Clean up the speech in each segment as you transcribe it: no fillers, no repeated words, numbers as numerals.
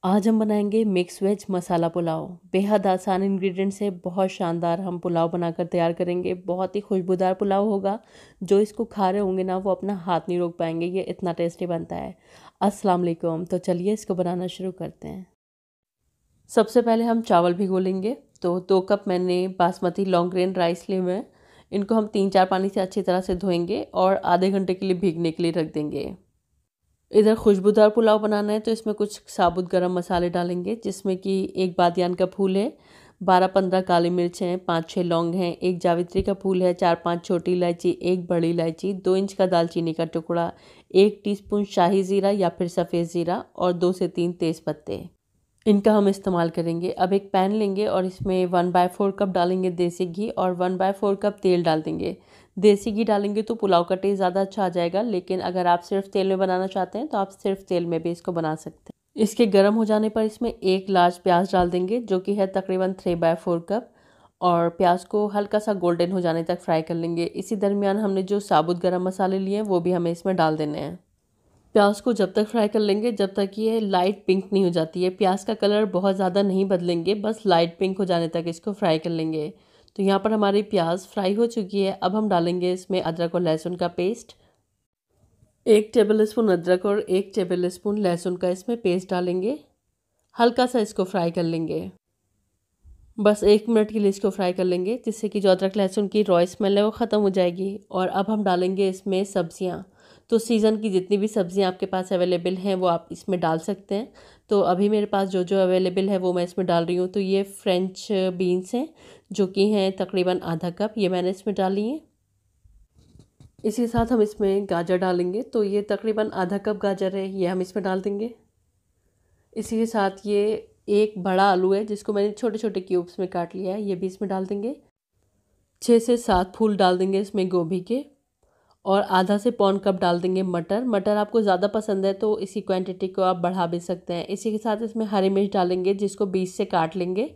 आज हम बनाएंगे मिक्स वेज मसाला पुलाव। बेहद आसान इंग्रेडिएंट से बहुत शानदार हम पुलाव बनाकर तैयार करेंगे। बहुत ही खुशबूदार पुलाव होगा। जो इसको खा रहे होंगे ना वो अपना हाथ नहीं रोक पाएंगे, ये इतना टेस्टी बनता है। अस्सलाम वालेकुम। तो चलिए इसको बनाना शुरू करते हैं। सबसे पहले हम चावल भिगो लेंगे। तो 2 कप मैंने बासमती लॉन्ग ग्रेन राइस लिए हुए हैं। इनको हम 3-4 पानी से अच्छी तरह से धोएंगे और आधे घंटे के लिए भीगने के लिए रख देंगे। इधर खुशबूदार पुलाव बनाना है तो इसमें कुछ साबुत गरम मसाले डालेंगे, जिसमें कि 1 बादियान का फूल है, 12-15 काली मिर्च हैं, 5-6 लौंग हैं, 1 जावित्री का फूल है, 4-5 छोटी इलायची, 1 बड़ी इलायची, 2 इंच का दालचीनी का टुकड़ा, 1 टीस्पून शाही ज़ीरा या फिर सफ़ेद ज़ीरा और 2 से 3 तेज़ पत्ते। इनका हम इस्तेमाल करेंगे। अब एक पैन लेंगे और इसमें 1/4 कप डालेंगे देसी घी और 1/4 कप तेल डाल देंगे। देसी घी डालेंगे तो पुलाव का टेस्ट ज़्यादा अच्छा आ जाएगा, लेकिन अगर आप सिर्फ तेल में बनाना चाहते हैं तो आप सिर्फ तेल में भी इसको बना सकते हैं। इसके गर्म हो जाने पर इसमें 1 लार्ज प्याज डाल देंगे, जो कि है तकरीबन 3/4 कप, और प्याज को हल्का सा गोल्डन हो जाने तक फ्राई कर लेंगे। इसी दरमियान हमने जो साबुत गरम मसाले लिए हैं वो भी हमें इसमें डाल देने हैं। प्याज को जब तक फ्राई कर लेंगे जब तक ये लाइट पिंक नहीं हो जाती है। प्याज का कलर बहुत ज़्यादा नहीं बदलेंगे, बस लाइट पिंक हो जाने तक इसको फ्राई कर लेंगे। तो यहाँ पर हमारी प्याज फ्राई हो चुकी है। अब हम डालेंगे इसमें अदरक और लहसुन का पेस्ट। 1 टेबल स्पून अदरक और 1 टेबल स्पून लहसुन का इसमें पेस्ट डालेंगे। हल्का सा इसको फ्राई कर लेंगे। बस 1 मिनट के लिए इसको फ्राई कर लेंगे, जिससे कि जो अदरक लहसुन की रॉ स्मेल है वो ख़त्म हो जाएगी। और अब हम डालेंगे इसमें सब्जियां। तो सीज़न की जितनी भी सब्जियां आपके पास अवेलेबल हैं वो आप इसमें डाल सकते हैं। तो अभी मेरे पास जो जो अवेलेबल है वो मैं इसमें डाल रही हूँ। तो ये फ्रेंच बीन्स हैं, जो कि हैं तकरीबन आधा कप, ये मैंने इसमें डाली हैं। इसी के साथ हम इसमें गाजर डालेंगे। तो ये तकरीबन आधा कप गाजर है, ये हम इसमें डाल देंगे। इसी के साथ ये एक बड़ा आलू है, जिसको मैंने छोटे छोटे क्यूब्स में काट लिया है, ये भी इसमें डाल देंगे। 6 से 7 फूल डाल देंगे इसमें गोभी के, और आधा से पौन कप डाल देंगे मटर। मटर आपको ज़्यादा पसंद है तो इसी क्वांटिटी को आप बढ़ा भी सकते हैं। इसी के साथ इसमें हरी मिर्च डालेंगे, जिसको बीच से काट लेंगे।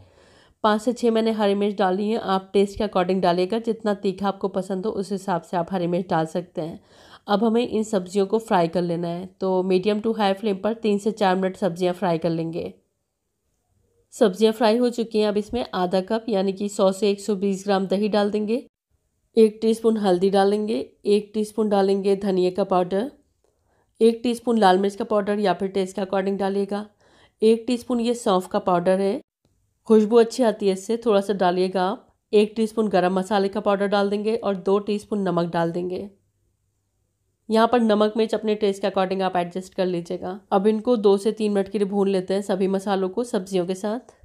5 से 6 मैंने हरी मिर्च डाली है। आप टेस्ट के अकॉर्डिंग डालिएगा, जितना तीखा आपको पसंद हो उस हिसाब से आप हरी मिर्च डाल सकते हैं। अब हमें इन सब्जियों को फ्राई कर लेना है। तो मीडियम टू हाई फ्लेम पर 3 से 4 मिनट सब्जियां फ्राई कर लेंगे। सब्जियां फ्राई हो चुकी हैं। अब इसमें आधा कप यानी कि 100 से 120 ग्राम दही डाल देंगे। 1 टीस्पून हल्दी डालेंगे। 1 टीस्पून डालेंगे धनिया का पाउडर। 1 टीस्पून लाल मिर्च का पाउडर या फिर टेस्ट के अकॉर्डिंग डालिएगा। 1 टीस्पून ये सौंफ का पाउडर है, खुशबू अच्छी आती है इससे, थोड़ा सा डालिएगा आप। 1 टीस्पून गरम मसाले का पाउडर डाल देंगे और 2 टीस्पून नमक डाल देंगे। यहाँ पर नमक मिर्च अपने टेस्ट के अकॉर्डिंग आप एडजस्ट कर लीजिएगा। अब इनको 2 से 3 मिनट के लिए भून लेते हैं, सभी मसालों को सब्जियों के साथ।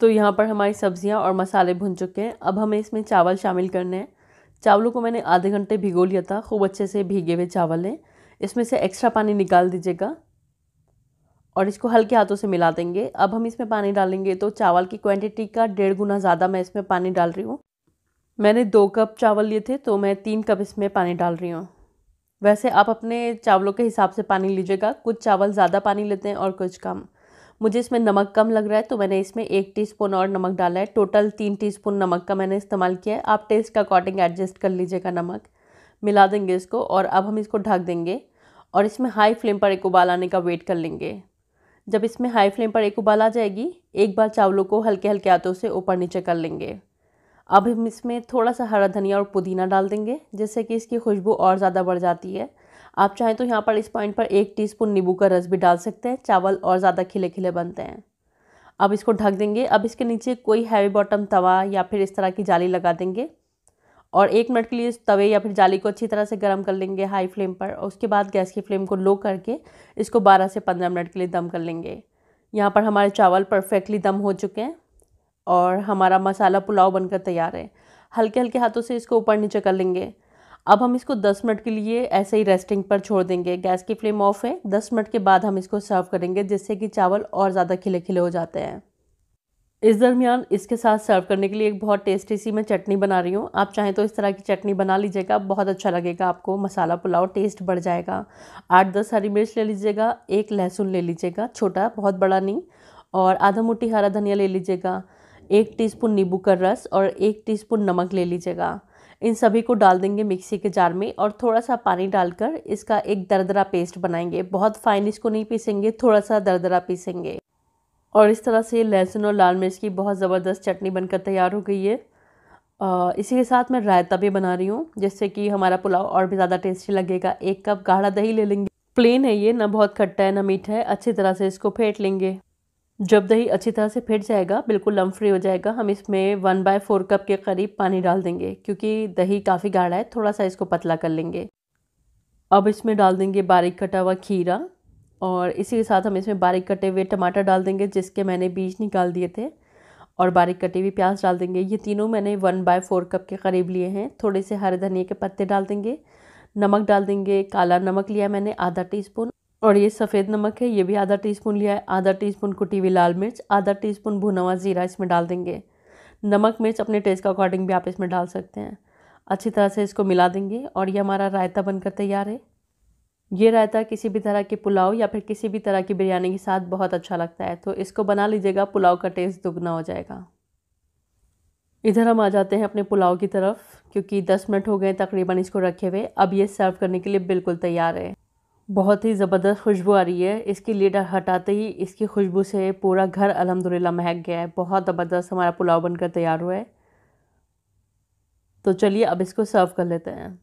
तो यहाँ पर हमारी सब्जियाँ और मसाले भुन चुके हैं। अब हमें इसमें चावल शामिल करने हैं। चावलों को मैंने आधे घंटे भिगो लिया था, खूब अच्छे से भीगे हुए चावल हैं। इसमें से एक्स्ट्रा पानी निकाल दीजिएगा और इसको हल्के हाथों से मिला देंगे। अब हम इसमें पानी डालेंगे तो चावल की क्वांटिटी का 1.5 गुना ज़्यादा मैं इसमें पानी डाल रही हूँ। मैंने 2 कप चावल लिए थे तो मैं 3 कप इसमें पानी डाल रही हूँ। वैसे आप अपने चावलों के हिसाब से पानी लीजिएगा, कुछ चावल ज़्यादा पानी लेते हैं और कुछ कम। मुझे इसमें नमक कम लग रहा है तो मैंने इसमें 1 टीस्पून और नमक डाला है। टोटल 3 टीस्पून नमक का मैंने इस्तेमाल किया है। आप टेस्ट के अकॉर्डिंग एडजस्ट कर लीजिएगा नमक। मिला देंगे इसको और अब हम इसको ढक देंगे और इसमें हाई फ्लेम पर एक उबाल आने का वेट कर लेंगे। जब इसमें हाई फ्लेम पर एक उबाल आ जाएगी, एक बार चावलों को हल्के हल्के हाथों से ऊपर नीचे कर लेंगे। अब हम इसमें थोड़ा सा हरा धनिया और पुदीना डाल देंगे, जिससे कि इसकी खुशबू और ज़्यादा बढ़ जाती है। आप चाहें तो यहाँ पर इस पॉइंट पर 1 टीस्पून नींबू का रस भी डाल सकते हैं, चावल और ज़्यादा खिले खिले बनते हैं। अब इसको ढक देंगे। अब इसके नीचे कोई हैवी बॉटम तवा या फिर इस तरह की जाली लगा देंगे और 1 मिनट के लिए इस तवे या फिर जाली को अच्छी तरह से गर्म कर लेंगे हाई फ्लेम पर। और उसके बाद गैस की फ्लेम को लो करके इसको 12 से 15 मिनट के लिए दम कर लेंगे। यहाँ पर हमारे चावल परफेक्टली दम हो चुके हैं और हमारा मसाला पुलाव बनकर तैयार है। हल्के हल्के हाथों से इसको ऊपर नीचे कर लेंगे। अब हम इसको 10 मिनट के लिए ऐसे ही रेस्टिंग पर छोड़ देंगे। गैस की फ्लेम ऑफ है। 10 मिनट के बाद हम इसको सर्व करेंगे, जिससे कि चावल और ज़्यादा खिले खिले हो जाते हैं। इस दरमियान इसके साथ सर्व करने के लिए एक बहुत टेस्टी सी मैं चटनी बना रही हूँ। आप चाहें तो इस तरह की चटनी बना लीजिएगा, बहुत अच्छा लगेगा आपको। मसाला पुलाव टेस्ट बढ़ जाएगा। 8-10 हरी मिर्च ले लीजिएगा, 1 लहसुन ले लीजिएगा, छोटा, बहुत बड़ा नहीं, और आधा मुट्ठी हरा धनिया ले लीजिएगा, 1 टीस्पून नींबू का रस और 1 टीस्पून नमक ले लीजिएगा। इन सभी को डाल देंगे मिक्सी के जार में और थोड़ा सा पानी डालकर इसका एक दरदरा पेस्ट बनाएंगे। बहुत फाइन इसको नहीं पीसेंगे, थोड़ा सा दरदरा पीसेंगे। और इस तरह से लहसुन और लाल मिर्च की बहुत ज़बरदस्त चटनी बनकर तैयार हो गई है। इसी के साथ मैं रायता भी बना रही हूँ, जिससे कि हमारा पुलाव और भी ज़्यादा टेस्टी लगेगा। 1 कप गाढ़ा दही ले लेंगे। प्लेन है ये, ना बहुत खट्टा है ना मीठा है। अच्छी तरह से इसको फेंट लेंगे। जब दही अच्छी तरह से फेंट जाएगा, बिल्कुल लम्ब फ्री हो जाएगा, हम इसमें 1/4 कप के करीब पानी डाल देंगे, क्योंकि दही काफ़ी गाढ़ा है, थोड़ा सा इसको पतला कर लेंगे। अब इसमें डाल देंगे बारीक कटा हुआ खीरा और इसी के साथ हम इसमें बारीक कटे हुए टमाटर डाल देंगे, जिसके मैंने बीज निकाल दिए थे, और बारीक कटी हुई प्याज डाल देंगे। ये तीनों मैंने 1/4 कप के करीब लिए हैं। थोड़े से हरे धनिया के पत्ते डाल देंगे। नमक डाल देंगे। काला नमक लिया मैंने आधा टीस्पून, और ये सफ़ेद नमक है, ये भी आधा टीस्पून लिया है। आधा टीस्पून कुटी हुई लाल मिर्च, आधा टीस्पून भुना हुआ ज़ीरा इसमें डाल देंगे। नमक मिर्च अपने टेस्ट के अकॉर्डिंग भी आप इसमें डाल सकते हैं। अच्छी तरह से इसको मिला देंगे और ये हमारा रायता बनकर तैयार है। ये रायता किसी भी तरह के पुलाव या फिर किसी भी तरह की बिरयानी के साथ बहुत अच्छा लगता है, तो इसको बना लीजिएगा, पुलाव का टेस्ट दुगना हो जाएगा। इधर हम आ जाते हैं अपने पुलाव की तरफ, क्योंकि 10 मिनट हो गए तकरीबन इसको रखे हुए। अब ये सर्व करने के लिए बिल्कुल तैयार है। बहुत ही ज़बरदस्त खुशबू आ रही है। इसकी लिड हटाते ही इसकी खुशबू से पूरा घर अल्हम्दुलिल्लाह महक गया है। बहुत ज़बरदस्त हमारा पुलाव बनकर तैयार हुआ है। तो चलिए अब इसको सर्व कर लेते हैं।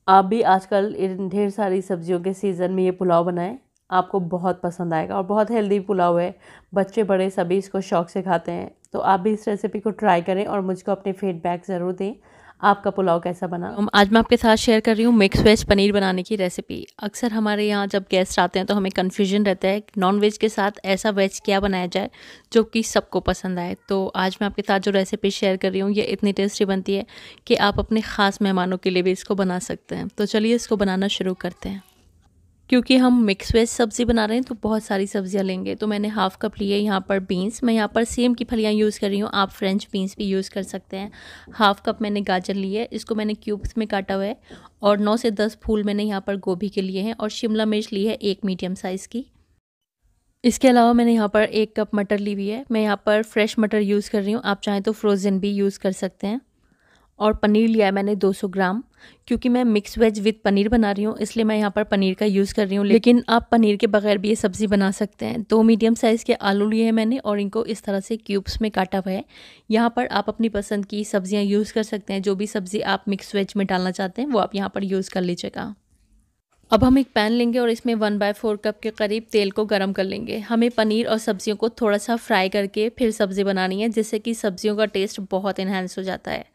आप भी आजकल इन ढेर सारी सब्जियों के सीज़न में ये पुलाव बनाएं, आपको बहुत पसंद आएगा। और बहुत हेल्दी पुलाव है, बच्चे बड़े सभी इसको शौक़ से खाते हैं। तो आप भी इस रेसिपी को ट्राई करें और मुझको अपने फीडबैक ज़रूर दें, आपका पुलाव कैसा बना। आज मैं आपके साथ शेयर कर रही हूँ मिक्स वेज पनीर बनाने की रेसिपी। अक्सर हमारे यहाँ जब गेस्ट आते हैं तो हमें कन्फ्यूजन रहता है नॉन वेज के साथ ऐसा वेज क्या बनाया जाए जो कि सबको पसंद आए। तो आज मैं आपके साथ जो रेसिपी शेयर कर रही हूँ ये इतनी टेस्टी बनती है कि आप अपने ख़ास मेहमानों के लिए भी इसको बना सकते हैं। तो चलिए इसको बनाना शुरू करते हैं। क्योंकि हम मिक्स वेज सब्ज़ी बना रहे हैं तो बहुत सारी सब्जियां लेंगे। तो मैंने हाफ़ कप लिए यहाँ पर बीन्स, मैं यहाँ पर सेम की फलियाँ यूज़ कर रही हूँ, आप फ्रेंच बीन्स भी यूज़ कर सकते हैं। हाफ़ कप मैंने गाजर लिए है, इसको मैंने क्यूब्स में काटा हुआ है। और 9 से 10 फूल मैंने यहाँ पर गोभी के लिए हैं, और शिमला मिर्च ली है 1 मीडियम साइज़ की। इसके अलावा मैंने यहाँ पर 1 कप मटर ली हुई है। मैं यहाँ पर फ्रेश मटर यूज़ कर रही हूँ, आप चाहें तो फ्रोज़न भी यूज़ कर सकते हैं। और पनीर लिया है मैंने 200 ग्राम, क्योंकि मैं मिक्स वेज विद पनीर बना रही हूँ इसलिए मैं यहाँ पर पनीर का यूज़ कर रही हूँ। लेकिन आप पनीर के बगैर भी ये सब्ज़ी बना सकते हैं। 2 मीडियम साइज़ के आलू लिए हैं मैंने और इनको इस तरह से क्यूब्स में काटा हुआ है। यहाँ पर आप अपनी पसंद की सब्ज़ियाँ यूज़ कर सकते हैं, जो भी सब्ज़ी आप मिक्स वेज में डालना चाहते हैं वो आप यहाँ पर यूज़ कर लीजिएगा। अब हम एक पैन लेंगे और इसमें 1/4 कप के करीब तेल को गर्म कर लेंगे। हमें पनीर और सब्जियों को थोड़ा सा फ्राई करके फिर सब्ज़ी बनानी है, जिससे कि सब्जियों का टेस्ट बहुत इन्हेंस हो जाता है।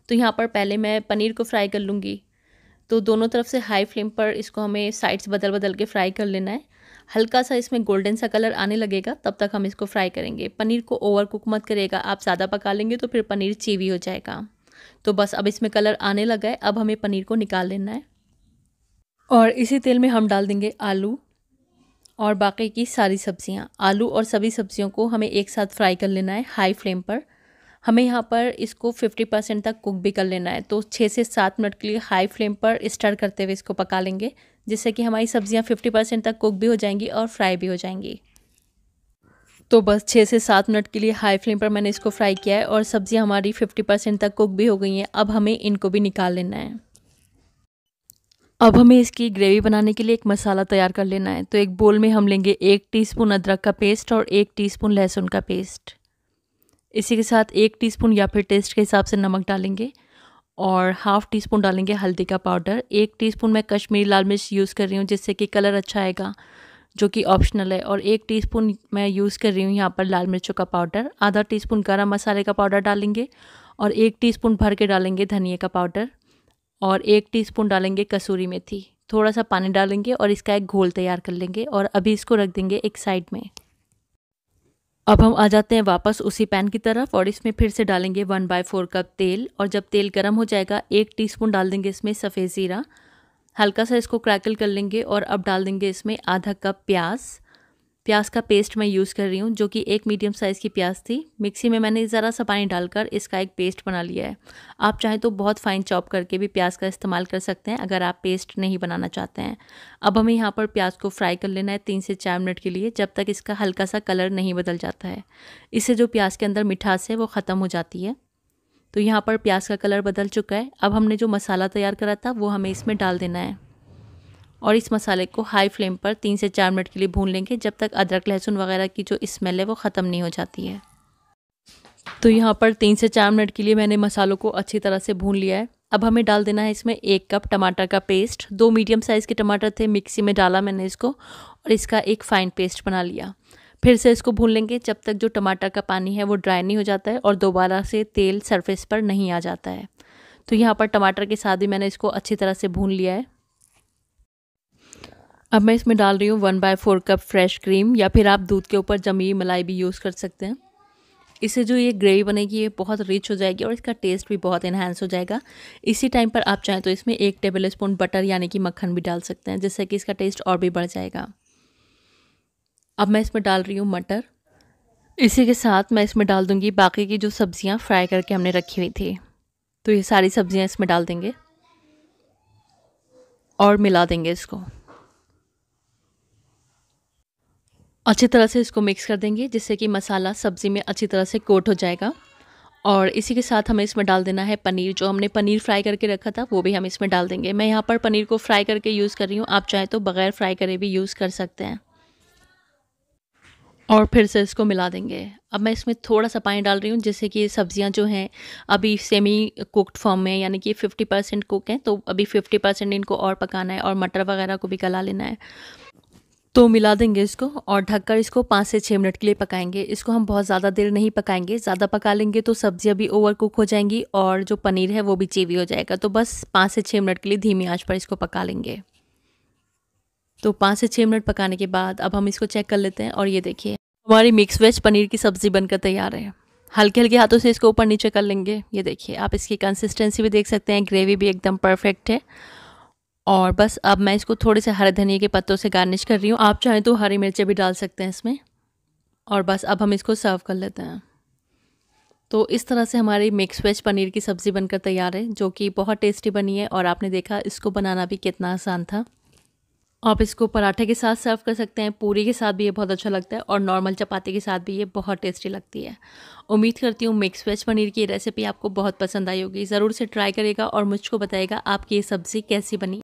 तो यहाँ पर पहले मैं पनीर को फ्राई कर लूँगी। तो दोनों तरफ से हाई फ्लेम पर इसको हमें साइड्स बदल बदल के फ्राई कर लेना है। हल्का सा इसमें गोल्डन सा कलर आने लगेगा तब तक हम इसको फ्राई करेंगे। पनीर को ओवर कुक मत करिएगा, आप ज़्यादा पका लेंगे तो फिर पनीर चीवी हो जाएगा। तो बस अब इसमें कलर आने लगा है, अब हमें पनीर को निकाल लेना है। और इसी तेल में हम डाल देंगे आलू और बाकी की सारी सब्जियां। आलू और सभी सब्जियों को हमें एक साथ फ्राई कर लेना है हाई फ्लेम पर। हमें यहाँ पर इसको 50% तक कुक भी कर लेना है। तो 6 से 7 मिनट के लिए हाई फ्लेम पर स्टर करते हुए इसको पका लेंगे, जिससे कि हमारी सब्जियाँ 50% तक कुक भी हो जाएंगी और फ्राई भी हो जाएंगी। तो बस 6 से 7 मिनट के लिए हाई फ्लेम पर मैंने इसको फ्राई किया है और सब्जियाँ हमारी 50% तक कुक भी हो गई हैं। अब हमें इनको भी निकाल लेना है। अब हमें इसकी ग्रेवी बनाने के लिए एक मसाला तैयार कर लेना है। तो एक बोल में हम लेंगे 1 टीस्पून अदरक का पेस्ट और 1 टीस्पून लहसुन का पेस्ट। इसी के साथ 1 टीस्पून या फिर टेस्ट के हिसाब से नमक डालेंगे और हाफ़ टी स्पून डालेंगे हल्दी का पाउडर। 1 टीस्पून मैं कश्मीरी लाल मिर्च यूज़ कर रही हूँ, जिससे कि कलर अच्छा आएगा, जो कि ऑप्शनल है। और 1 टीस्पून मैं यूज़ कर रही हूँ यहाँ पर लाल मिर्चों का पाउडर। आधा टीस्पून गरम मसाले का पाउडर डालेंगे और 1 टीस्पून भर के डालेंगे धनिया का पाउडर और 1 टीस्पून डालेंगे कसूरी मेथी। थोड़ा सा पानी डालेंगे और इसका एक घोल तैयार कर लेंगे और अभी इसको रख देंगे एक साइड में। अब हम आ जाते हैं वापस उसी पैन की तरफ और इसमें फिर से डालेंगे 1/4 कप तेल। और जब तेल गर्म हो जाएगा 1 टीस्पून डाल देंगे इसमें सफ़ेद ज़ीरा। हल्का सा इसको क्रैकल कर लेंगे और अब डाल देंगे इसमें आधा कप प्याज का पेस्ट मैं यूज़ कर रही हूँ, जो कि 1 मीडियम साइज़ की प्याज थी। मिक्सी में मैंने ज़रा सा पानी डालकर इसका एक पेस्ट बना लिया है। आप चाहें तो बहुत फाइन चॉप करके भी प्याज का इस्तेमाल कर सकते हैं अगर आप पेस्ट नहीं बनाना चाहते हैं। अब हमें यहाँ पर प्याज को फ्राई कर लेना है 3 से 4 मिनट के लिए, जब तक इसका हल्का सा कलर नहीं बदल जाता है। इससे जो प्याज के अंदर मिठास है वो ख़त्म हो जाती है। तो यहाँ पर प्याज का कलर बदल चुका है। अब हमने जो मसाला तैयार करा था वो हमें इसमें डाल देना है और इस मसाले को हाई फ्लेम पर 3 से 4 मिनट के लिए भून लेंगे, जब तक अदरक लहसुन वगैरह की जो स्मेल है वो ख़त्म नहीं हो जाती है। तो यहाँ पर 3 से 4 मिनट के लिए मैंने मसालों को अच्छी तरह से भून लिया है। अब हमें डाल देना है इसमें 1 कप टमाटर का पेस्ट। 2 मीडियम साइज़ के टमाटर थे, मिक्सी में डाला मैंने इसको और इसका एक फ़ाइन पेस्ट बना लिया। फिर से इसको भून लेंगे जब तक जो टमाटर का पानी है वो ड्राई नहीं हो जाता है और दोबारा से तेल सरफेस पर नहीं आ जाता है। तो यहाँ पर टमाटर के साथ भी मैंने इसको अच्छी तरह से भून लिया है। अब मैं इसमें डाल रही हूँ 1/4 कप फ्रेश क्रीम, या फिर आप दूध के ऊपर जमी हुई मलाई भी यूज़ कर सकते हैं। इससे जो ये ग्रेवी बनेगी ये बहुत रिच हो जाएगी और इसका टेस्ट भी बहुत इन्हांस हो जाएगा। इसी टाइम पर आप चाहें तो इसमें 1 टेबल स्पून बटर यानी कि मक्खन भी डाल सकते हैं, जिससे कि इसका टेस्ट और भी बढ़ जाएगा। अब मैं इसमें डाल रही हूँ मटर। इसी के साथ मैं इसमें डाल दूँगी बाकी की जो सब्जियाँ फ्राई करके हमने रखी हुई थी। तो ये सारी सब्जियाँ इसमें डाल देंगे और मिला देंगे इसको। अच्छी तरह से इसको मिक्स कर देंगे, जिससे कि मसाला सब्ज़ी में अच्छी तरह से कोट हो जाएगा। और इसी के साथ हमें इसमें डाल देना है पनीर। जो हमने पनीर फ्राई करके रखा था वो भी हम इसमें डाल देंगे। मैं यहाँ पर पनीर को फ्राई करके यूज़ कर रही हूँ, आप चाहें तो बग़ैर फ्राई करे भी यूज़ कर सकते हैं। और फिर से इसको मिला देंगे। अब मैं इसमें थोड़ा सा पानी डाल रही हूँ, जिससे कि सब्जियाँ जो हैं अभी सेमी कुक्ड फॉर्म में, यानी कि 50% कुक हैं, तो अभी 50% इनको और पकाना है और मटर वगैरह को भी गला लेना है। तो मिला देंगे इसको और ढककर इसको 5 से 6 मिनट के लिए पकाएंगे। इसको हम बहुत ज़्यादा देर नहीं पकाएंगे, ज़्यादा पका लेंगे तो सब्जियां भी ओवर कुक हो जाएंगी और जो पनीर है वो भी चीवी हो जाएगा। तो बस 5 से 6 मिनट के लिए धीमी आंच पर इसको पका लेंगे। तो 5 से 6 मिनट पकाने के बाद अब हम इसको चेक कर लेते हैं और ये देखिए हमारी मिक्स वेज पनीर की सब्ज़ी बनकर तैयार है। हल्के हल्के हाथों से इसको ऊपर नीचे कर लेंगे। ये देखिए आप इसकी कंसिस्टेंसी भी देख सकते हैं, ग्रेवी भी एकदम परफेक्ट है। और बस अब मैं इसको थोड़े से हरे धनिया के पत्तों से गार्निश कर रही हूँ, आप चाहें तो हरी मिर्चें भी डाल सकते हैं इसमें। और बस अब हम इसको सर्व कर लेते हैं। तो इस तरह से हमारी मिक्स वेज पनीर की सब्ज़ी बनकर तैयार है, जो कि बहुत टेस्टी बनी है और आपने देखा इसको बनाना भी कितना आसान था। आप इसको पराठे के साथ सर्व कर सकते हैं, पूरी के साथ भी ये बहुत अच्छा लगता है और नॉर्मल चपाती के साथ भी ये बहुत टेस्टी लगती है। उम्मीद करती हूँ मिक्स वेज पनीर की रेसिपी आपको बहुत पसंद आई होगी। ज़रूर से ट्राई करिएगा और मुझको बताइएगा आपकी ये सब्ज़ी कैसी बनी।